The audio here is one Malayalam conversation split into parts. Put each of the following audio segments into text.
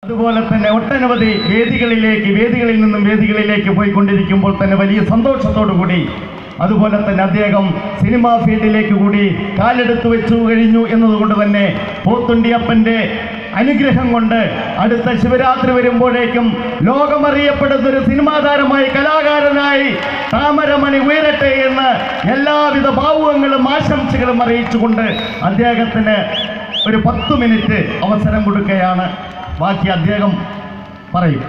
അതുപോലെ തന്നെ ഒട്ടനവധി വേദികളിൽ നിന്നും വേദികളിലേക്ക് പോയിക്കൊണ്ടിരിക്കുമ്പോൾ തന്നെ വലിയ സന്തോഷത്തോടുകൂടി അതുപോലെ തന്നെ അദ്ദേഹം സിനിമാ ഫീൽഡിലേക്ക് കൂടി കാലെടുത്ത് വെച്ചു കഴിഞ്ഞു എന്നതുകൊണ്ട് തന്നെ പോത്തുണ്ടിയപ്പൻ്റെ അനുഗ്രഹം കൊണ്ട് അടുത്ത ശിവരാത്രി വരുമ്പോഴേക്കും ലോകമറിയപ്പെടുന്നൊരു സിനിമാ താരമായി കലാകാരനായി താമരമണി ഉയരട്ടെ എന്ന് എല്ലാവിധ ഭാവുകങ്ങളും ആശംസകളും അറിയിച്ചുകൊണ്ട് അദ്ദേഹത്തിന് ഒരു 10 മിനിറ്റ് അവസരം കൊടുക്കുകയാണ്. ബാക്കി അദ്ദേഹം പറയും.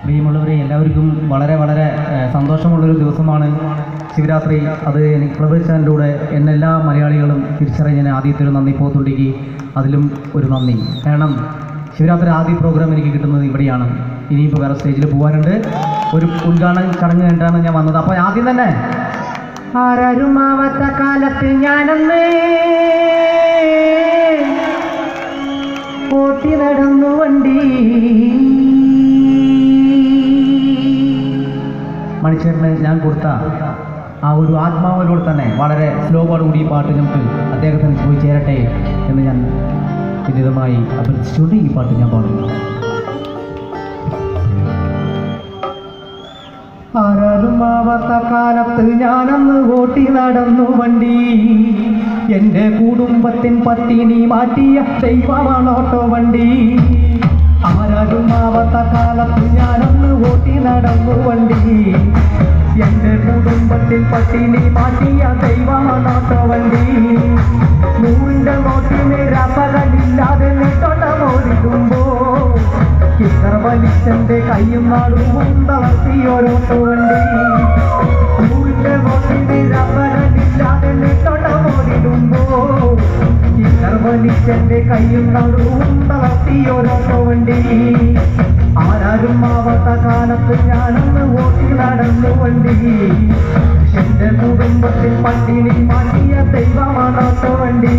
പ്രിയമുള്ളവരെ, എല്ലാവർക്കും വളരെ വളരെ സന്തോഷമുള്ളൊരു ദിവസമാണ് ശിവരാത്രി. അത് എനിക്ക് പ്രവേശനത്തിലൂടെ എന്നെല്ലാ മലയാളികളും തിരിച്ചറിഞ്ഞ ആദ്യത്തെ ഒരു നന്ദി പോത്തുണ്ടിക്ക് അതിലും ഒരു നന്ദി. കാരണം ശിവരാത്രി ആദ്യ പ്രോഗ്രാം എനിക്ക് കിട്ടുന്നത് ഇവിടെയാണ്. ഇനിയിപ്പോൾ വേറെ സ്റ്റേജിൽ പോകാനുണ്ട്. ഒരു ഉദ്ഘാടന ചടങ്ങ് കണ്ടാണ് ഞാൻ വന്നത്. അപ്പോൾ ആദ്യം തന്നെ ആരാരുമാവാത്ത കാലത്ത് ഞാനന്ന് ഓട്ടി നടന്നു വണ്ടി. മനുഷ്യന് ഞാൻ കൊടുത്ത ആ ഒരു ആത്മാവിനോട് തന്നെ വളരെ സ്ലോവോടുകൂടി ഈ പാട്ട് നമുക്ക് അദ്ദേഹത്തിന് പോയി ചേരട്ടെ എന്ന് ഞാൻ വിനീതമായി അഭ്യർത്ഥിച്ചുകൊണ്ട് ഈ പാട്ട് ഞാൻ പാടുന്നു. ആരാരുമാവാത്ത കാലത്ത് ഞാനന്ന് ഓട്ടി നടന്നു വണ്ടി. എൻ്റെ കുടുംബത്തിൻ പട്ടിണി മാറ്റിയ ദൈവമാണ് ഓട്ടോ വണ്ടി. ആരാരുമാവാത്ത കാലത്ത് ഞാനന്ന് ഓട്ടി നടന്നു വണ്ടി. എൻ്റെ കുടുംബത്തിൻ പട്ടിണി മാറ്റിയ ദൈവമാണ് ഓട്ടോ വണ്ടി. 100 നോട്ടിന് രസകളില്ലാതെ നെട്ടോട്ടമോടിക്കുമ്പോ വലിച്ചന്റെ കയ്യും നാടും തളർത്തി ഓരോട്ടോ വണ്ടി. 100 നോട്ടിന് രസകളില്ലാതെ നെട്ടോട്ടമോടിടുമ്പോ വലിച്ചന്റെ കയ്യും നാടും തളർത്തി ഓരോട്ടോ വണ്ടി. ആരാരും ആവാത്ത കാലത്ത് ഞാനന്ന് ഓട്ടി നടന്നു വണ്ടി. എന്റെ കുടുംബത്തിൽ പട്ടിണി മാറ്റിയ ദൈവമാണ് ഓട്ടോ വണ്ടി.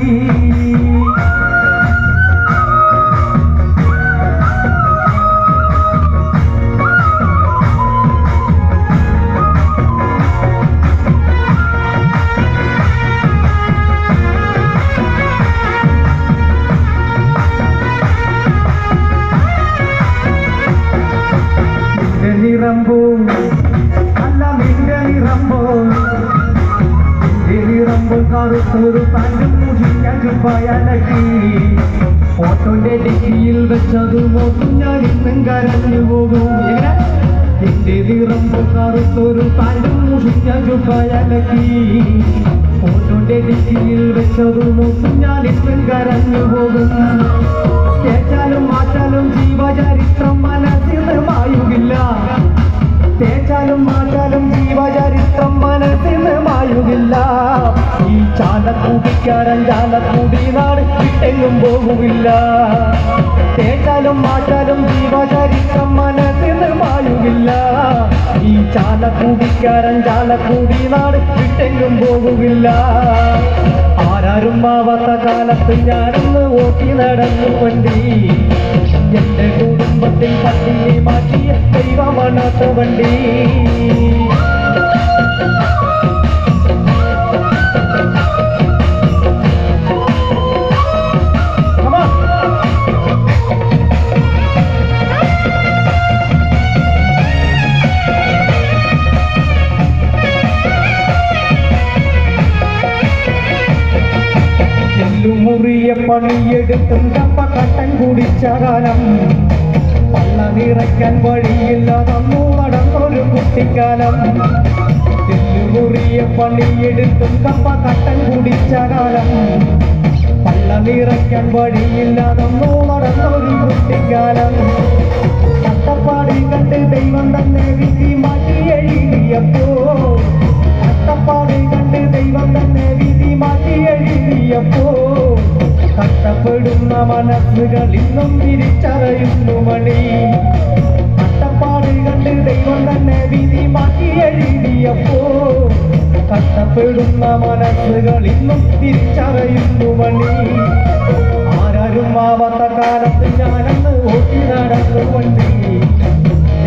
കറുത്തൊരു പാൻറ്റും മുഷിഞ്ഞുപായലക്കി ഓട്ടോന്റെ ഡിക്കിയിൽ വെച്ചത് നോക്കും ഞാൻ ഇന്നും കരഞ്ഞു പോകും. എന്റെ നിറമ്പ് കറുത്തൊരു പാൻറ്റും മുഷിഞ്ഞുപായലക്കി ഓട്ടോന്റെ ഡിക്കിയിൽ വെച്ചത് നോക്കും ഞാൻ ഇന്നും കരഞ്ഞു പോകും. തേച്ചാലും മാറ്റാലും ജീവചരിത്രം മനസ്സിന് മായുകില്ല. തേച്ചാലും മാറ്റാലും ജീവചരിത്രം മനസ്സിന് മായുകില്ല. ഈ ചാലക്കുടിക്കാരൻ ചാലക്കുടി നാട് വിട്ടെങ്ങും പോകുമില്ല. തേച്ചാലും മാറ്റാലും ജീവചരിത്രം മനസ്സിന് മായുകില്ല. ഈ ചാലക്കുടിക്കാരൻ ചാലക്കുടി നാട് വിട്ടെങ്ങും പോകുമില്ല. ആരാരും ആവാത്ത കാലത്ത് ഞാനൊന്ന് ഓട്ടി നടന്നു വണ്ടി. എന്റെ കുടുംബത്തിൽ പട്ടിണി മാറ്റിയ ദൈവമാണ് വണ്ടി. മുറിയ പണിയെടുത്തും കപ്പക്കട്ടൻ കുടിച്ച കാലം. പള്ള നിറയ്ക്കാൻ വഴിയില്ലാതന്നു നടന്നൊരു കുട്ടിക്കാലം. മുറിയ പണിയെടുത്തും കപ്പക്കട്ടൻ കുടിച്ച കാലം. പള്ള നിറയ്ക്കാൻ വഴിയില്ലാതന്നു നടന്നൊരു കുട്ടിക്കാലം. കഷ്ടപ്പാടി കണ്ട് ദൈവം തന്നെ വിധി മാറ്റി എഴുതിയപ്പോ. കഷ്ടപ്പാടി കണ്ട് ദൈവം തന്നെ വിധി മാറ്റി എഴുതിയപ്പോ കഷ്ടപ്പെടുന്ന മനസ്സുകൾ ഇന്നും തിരിച്ചറിയുന്നു മണി. കഷ്ടപ്പാട് കണ്ട് ദൈവം തന്നെ വിധി മാറ്റി എഴുതിയപ്പോ കഷ്ടപ്പെടുന്ന മനസ്സുകൾ ഇന്നും തിരിച്ചറിയുന്നു മണി. ആരാരും ആവാത്ത കാലത്ത് ഞാനന്ന് ഓട്ടി നടന്നു വണ്ടി.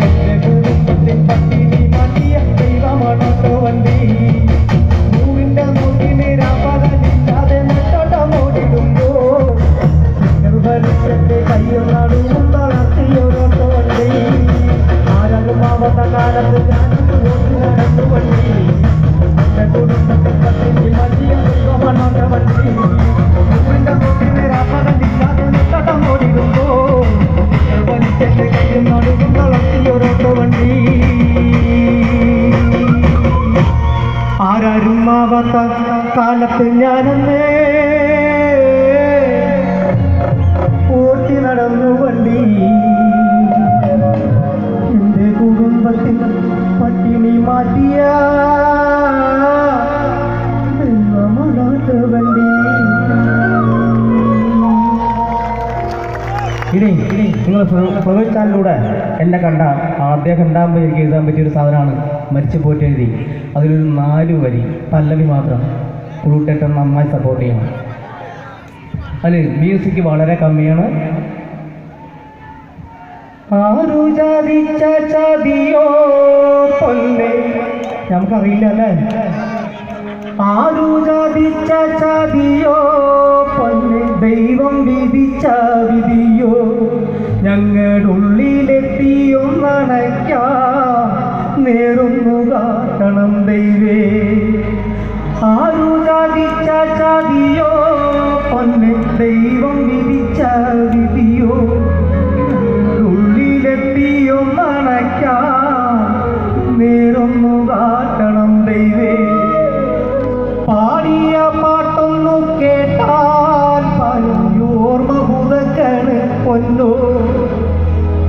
എന്റെ കുടുംബത്തിൽ പട്ടിണി മാറ്റിയ ദൈവമാണ് വണ്ടി. 100 നോട്ടിന് രാപകലില്ലാതെ നെട്ടോട്ടമോടിടുമ്പോ ഇനി നിങ്ങൾ ഫ്ലവേഴ്സ് ചാനലിലൂടെ എന്നെ കണ്ട ആദ്യം ഉണ്ടാകുമ്പോൾ എനിക്ക് എഴുതാൻ പറ്റിയൊരു സാധനമാണ് മരിച്ചു പോയിട്ട് എഴുതി. അതിലൊരു 4 വരി പല്ലവി മാത്രം കുളൂട്ടേട്ടൻ നന്നായി സപ്പോർട്ട് ചെയ്യണം. അതിൽ മ്യൂസിക് വളരെ കമ്മിയാണ്. ആരു ചതിച്ച ചതിയോ പൊന്നെ, നമുക്കറിയില്ല അല്ലേ? ആരു ചതിച്ച ചതിയോ പൊന്നെ, ദൈവം വിധിച്ച വിധിയോ, ഞങ്ങളുള്ളിലെത്തിയൊന്നണയ്ക്കാ നേരുന്നു കാട്ടണം ദൈവേ. ആരു ചതിച്ച ചതിയോ പൊന്നെ, ദൈവം വിധിച്ച വിധിയോ, ഉള്ളിലെത്തിയൊന്നണയ്ക്കാ നേരൊന്നു കാട്ടണം ദൈവേ. പാടിയ പാട്ടൊന്നു കേട്ടാൽ പലയോർമ്മ പുതക്കണ് പൊന്നോ,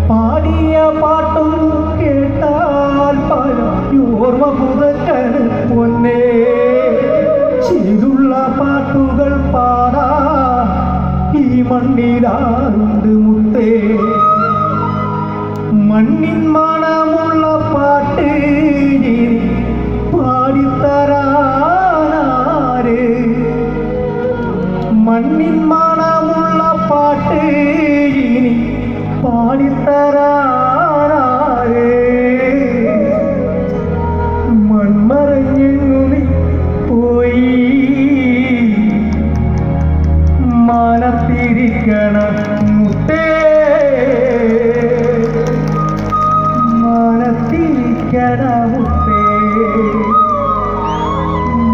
പാടിയ പാട്ടൊന്നു കേട്ടാൽ പലയോർമ്മ പുതക്കണ് പൊന്നേ. ചെയ്തുള്ള പാട്ടുകൾ പാടാ ഈ മണ്ണിലാറുണ്ട് മുത്തേ. മണ്ണിൻ മണമുള്ള പാട്ട് പാടിത്തരാനാര്, മണ്ണിൻ മണമുള്ള പാട്ട് ഇനി പാടിത്തരാനാര്. മൺമറഞ്ഞു നീ പോയി മനത്തിരിക്കണ മുത്തേ, മനത്തിരിക്കണ മുത്തേ,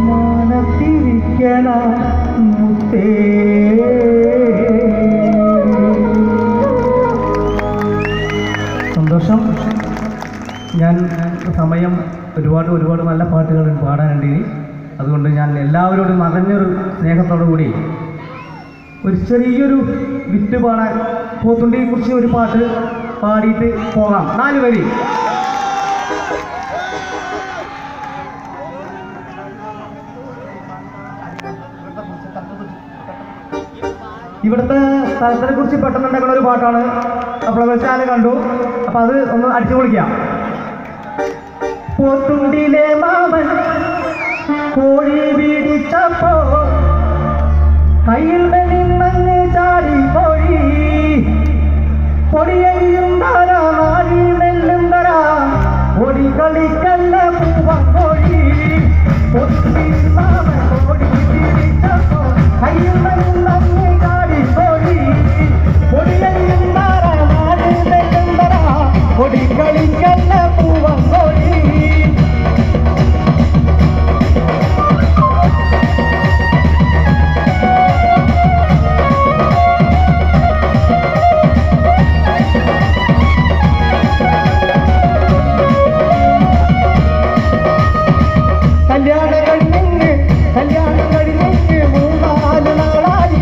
മനത്തിരിക്കണ മുത്തേ. സന്തോഷം. ഞാൻ സമയം ഒരുപാട് നല്ല പാട്ടുകൾ പാടാനുണ്ട് ഇനി. അതുകൊണ്ട് ഞാൻ എല്ലാവരോടും നിറഞ്ഞൊരു സ്നേഹത്തോടു കൂടി ഒരു ചെറിയൊരു വിറ്റ് പാടാൻ പോത്തുണ്ടിയെക്കുറിച്ച് ഒരു പാട്ട് പാടിയിട്ട് പോകാം. 4 വരി. ഇവിടുത്തെ സ്ഥലത്തിനെ കുറിച്ച് പെട്ടെന്നുണ്ടാക്കുന്ന ഒരു പാട്ടാണ്. ഫ്ലവേഴ്സ് ചാനൽ കണ്ടു, അപ്പം അത് ഒന്ന് അടിച്ചു പൊളിക്കാം. പോത്തുണ്ടിയിലെ മാമൻ കോഴി പിടിച്ചപ്പോ കയ്യിൽ നിന്നങ്ങ് ചാടി കോഴി, പൊടിയരിയും തരാ നാടി നെല്ലും തരാ, ഓടി കളിക്കല്ല പൂവൻ കോഴി. പോത്തുണ്ടിയിൽ മാമൻ കോഴി പിടിച്ചപ്പോ കയ്യിൽ നിന്നങ്ങ് ചാടി കോഴി, പൊടിയരിയും തരാ നാടി നെല്ലും തരാ, ഓടി കളിക്കല്ല പൂവൻ കോഴി. കല്യാണം കഴിഞ്ഞ് 3-4 നാളായി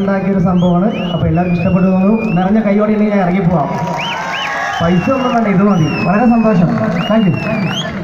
ഉണ്ടാക്കിയൊരു സംഭവമാണ്. അപ്പോൾ എല്ലാവർക്കും ഇഷ്ടപ്പെട്ടു തോന്നുന്നു. നിറഞ്ഞ കൈയോടെ ഞാൻ ഇറങ്ങിപ്പോവാം. പൈസ ഒന്നും വേണ്ട, ഇത് മതി. വളരെ സന്തോഷം. Thank you.